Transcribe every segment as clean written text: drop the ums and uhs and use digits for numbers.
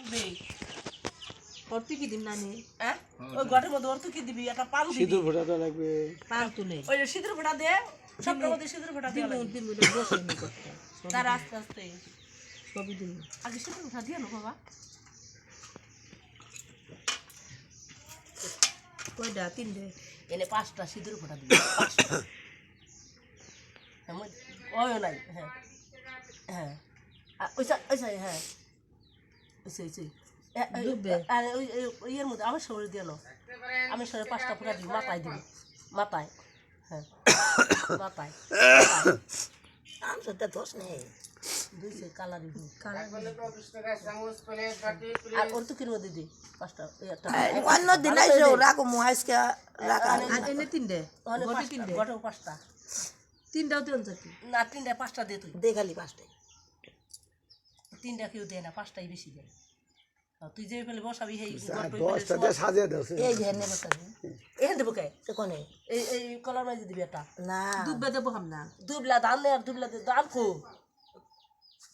লাগবে অর্থ কি দিন নানি হ্যাঁ ওই ঘরের মধ্যে অর্থ কি দিবি একটা পান দিবি সিঁদুর ফোঁটা লাগবে পান তুলে ওই সিঁদুর ফোঁটা দে সবটার মধ্যে সিঁদুর ফোঁটা দিয়ে দিন বসে নি করতে তার আস্তে আস্তে সবই দিন আগে সিঁদুর ফোঁটা দিয়ে না বাবা কয়টা তিনটে এনে 5টা সিঁদুর ফোঁটা দিবি 5টা এমন ওই নাই হ্যাঁ হ্যাঁ ওইসা ওইসা হ্যাঁ ওইসা ওইসা আর ওই ইয়ের মধ্যে আমার শরীর দিয়ে নো আমি শরীরে 5টা ফোঁটা দিবি মাথায় দিবি মাথায় হ্যাঁ মাথায় আমটা দোষ নেই দুইছে কালারি কালার আর ওর তো কিরো দিদি 5টা এই একটা অন্য দিন আইছো রাখো মু আজকে রাখা এনে তিনটে গটি তিনটে গটো 5টা তিনটাও দেন যাকি না 3টা 5টা দে তুই দে খালি 5টা 3টা কেউ দে না 5টাই বেশি দে তুই যে ফেলে বসাবি এই 10টা দে সাজিয়ে দাও এই যে এনে বসাবি এই দেব কে তো কোনে এই কলার মাঝে দিবি এটা না দুবলা দেব হাম না দুবলা ধান নে আর দুবলা দে ধান কো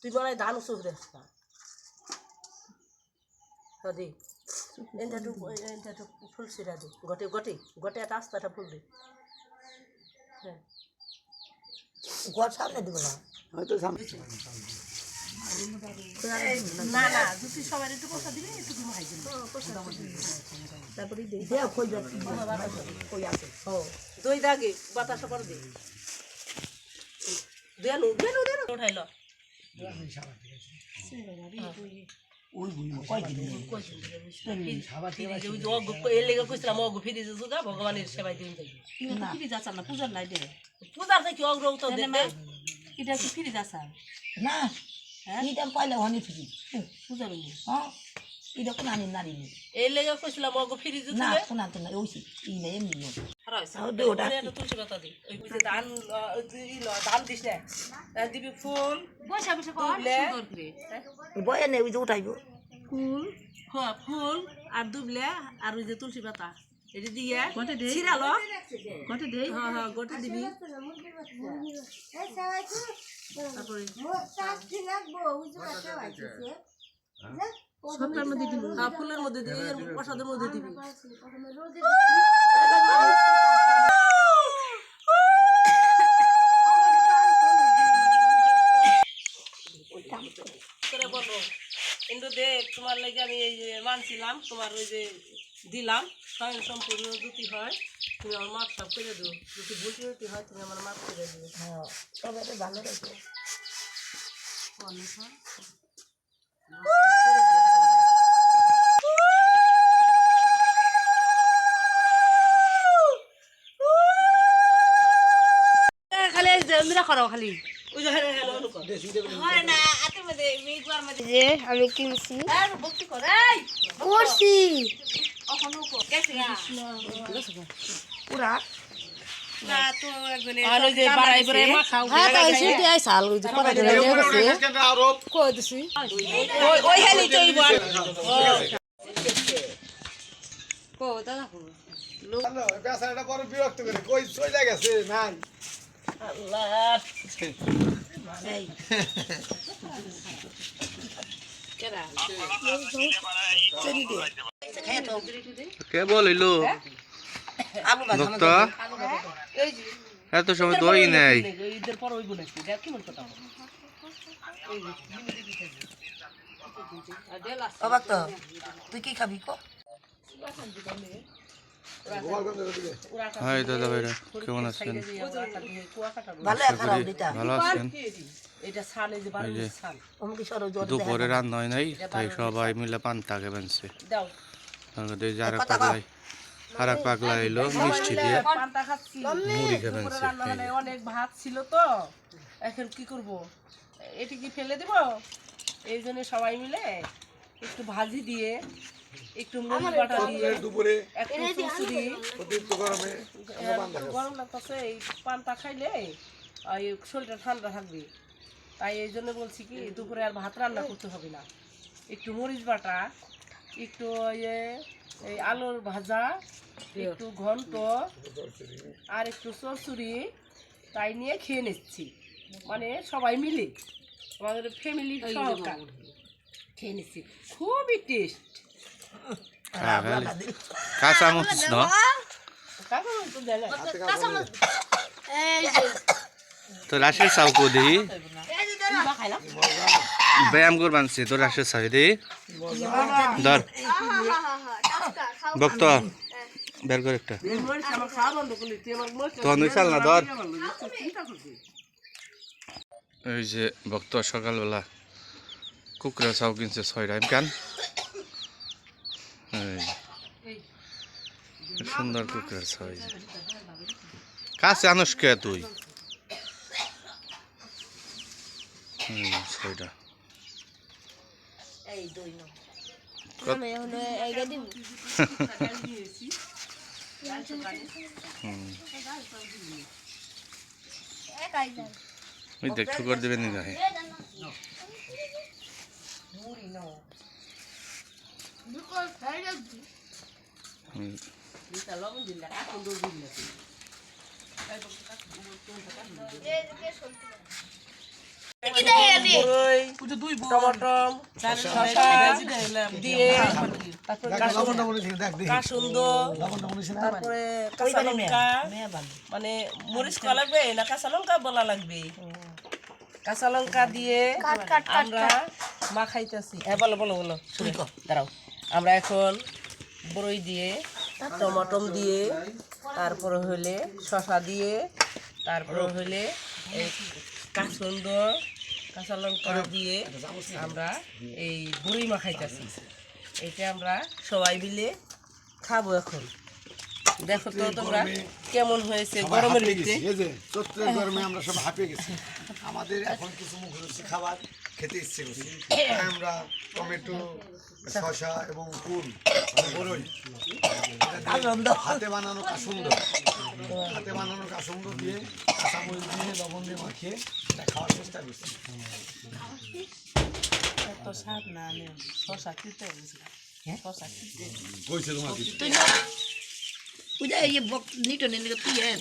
তুই বলাই ধান উসুর দে তো দে এন্টা তো ফুল সিরা দে গটে গটে গটে একটা আস্তাটা ফুল দে হ্যাঁ গট সামনে দিব না হয়তো সামনে না না যদি সবাই একটু পয়সা দিবে একটু তুমি হাই দিন তারপরে দে দে কই যাচ্ছে কই আছে ও দই দাগে বাতাসা করে দে দেন দেন উঠাইলো ওই বুই কই দিন কই দিন সাবা থেকে ওই যোগ এর লাগা কইছিলাম ওগ ফিরি যুগা ভগবানের সেবাই দিন যাই না ফিরি যাচ্ছ না পূজার নাই দে পূজার থেকে অগ্র তো দে এটা কি ফিরি যাচ্ছ না এটা পাইলে হনি ফিরি পূজা মিলি হ্যাঁ এটা কোন আনি নারী নি এই লাগা কইছিলাম ওগ ফিরি যুগা না কোন আনতে না ওইছি ই না এমনি নো হারাইছে দে ওটা এটা তুলসী পাতা দে ওই যে ধান ধান দিছ না দিবি ফুল বসা বসা কর সুন্দর করে বয়া নে ওই যে উঠাইবো ফুল হ্যাঁ ফুল আর দুবলে আর ওই যে তুলসী পাতা এটা দিয়ে গটে দে ছিড়ালো গটে দে হ্যাঁ হ্যাঁ গটে দিবি তারপরে সবটার মধ্যে দিবি হ্যাঁ ফুলের মধ্যে দিবি আর প্রসাদের মধ্যে দিবি কিন্তু দেখ তোমার লাগে আমি এই যে মানছিলাম তোমার ওই যে দিলাম স্বয়ং সম্পূর্ণ যদি হয় তুমি আমার মাপ সাপ করে দেবো যদি বুঝি যদি হয় তুমি আমার মাপ করে দেবে হ্যাঁ তবে তো ভালো রাখবে খালি মেরা করো খালি আমি কিনছি করছি পুরা বিরক্ত করে কই চলে গেছে নাই কে বলিলো এত সময় দই নাই তুই কি খাবি হাই দাদা ভাইরা কেমন আছেন ভালো আছেন দুপুরে রান্না হয় নাই তাই সবাই মিলে পান্তাকে বানছে যারা পাগলাই আর এক পাগলা এলো মিষ্টি দিয়ে মুড়ি খেয়ে বানছে অনেক ভাত ছিল তো এখন কি করব এটা কি ফেলে দেব এই জন্য সবাই মিলে একটু ভাজি দিয়ে একটু মুড়ি বাটা দিয়ে দুপুরে একটু চুচুড়ি অতিরিক্ত গরমে গরম লাগতেছে এই পান্তা খাইলে এই শরীরটা ঠান্ডা থাকবে তাই এই জন্য বলছি কি দুপুরে আর ভাত রান্না করতে হবে না একটু মরিচ বাটা একটু এই আলুর ভাজা একটু ঘন্ট আর একটু চচ্চড়ি তাই নিয়ে খেয়ে নিচ্ছি মানে সবাই মিলে আমাদের ফ্যামিলি সহকার খেয়ে নিচ্ছি খুবই টেস্ট কাঁচামরিচ ন তো রাশের চাও কো দিই ব্যায়াম কর বানছে তো রাশের চাই দিই ধর ভক্ত বের কর একটা তো নই চাল না ধর এই যে ভক্ত সকালবেলা কুকুরা চাও কিনছে 6 টাইম কেন সুন্দর কুকুরের চাও কাছে আনস কে তুই 6টা এই দই নাও ওই দেখ ঠুকর দেবে নি গায়ে মুড়ি নাও দিতা লবণ দিলা এখন দই দিলা টমাটম দিয়ে তারপরে কাসুন্দ তারপরে কাঁচা লঙ্কা মানে মরিচ করা লাগবে না কাঁচা লঙ্কা বলা লাগবে কাঁচা লঙ্কা দিয়ে আমরা মাখাইতেছি হ্যাঁ বলো বলো বলো শুনি দাঁড়াও আমরা এখন বড়ই দিয়ে টমাটম দিয়ে তারপরে হইলে শসা দিয়ে তারপরে হইলে এই কাসুন্দ কাঁচা লঙ্কা দিয়ে আমরা এই বড়ি মাখাইতেছি এটা আমরা সবাই মিলে খাবো এখন দেখো তো তোমরা কেমন হয়েছে গরমের ভিতরে চৈত্রের গরমে আমরা সব হাঁপিয়ে গেছি আমাদের এখন কিছু মুখরুচি খাবার খেতে ইচ্ছে করছে আমরা টমেটো শসা এবং কুল বড়ই হাতে বানানো কাসুন্দ দিয়ে কাঁচামরিচ দিয়ে লবণ দিয়ে মাখিয়ে এটা খাওয়ার চেষ্টা করছি তো স্বাদ না শসা খেতে শসা খেতে কইছে তোমার Udah ya bok ni tu ni tu ya.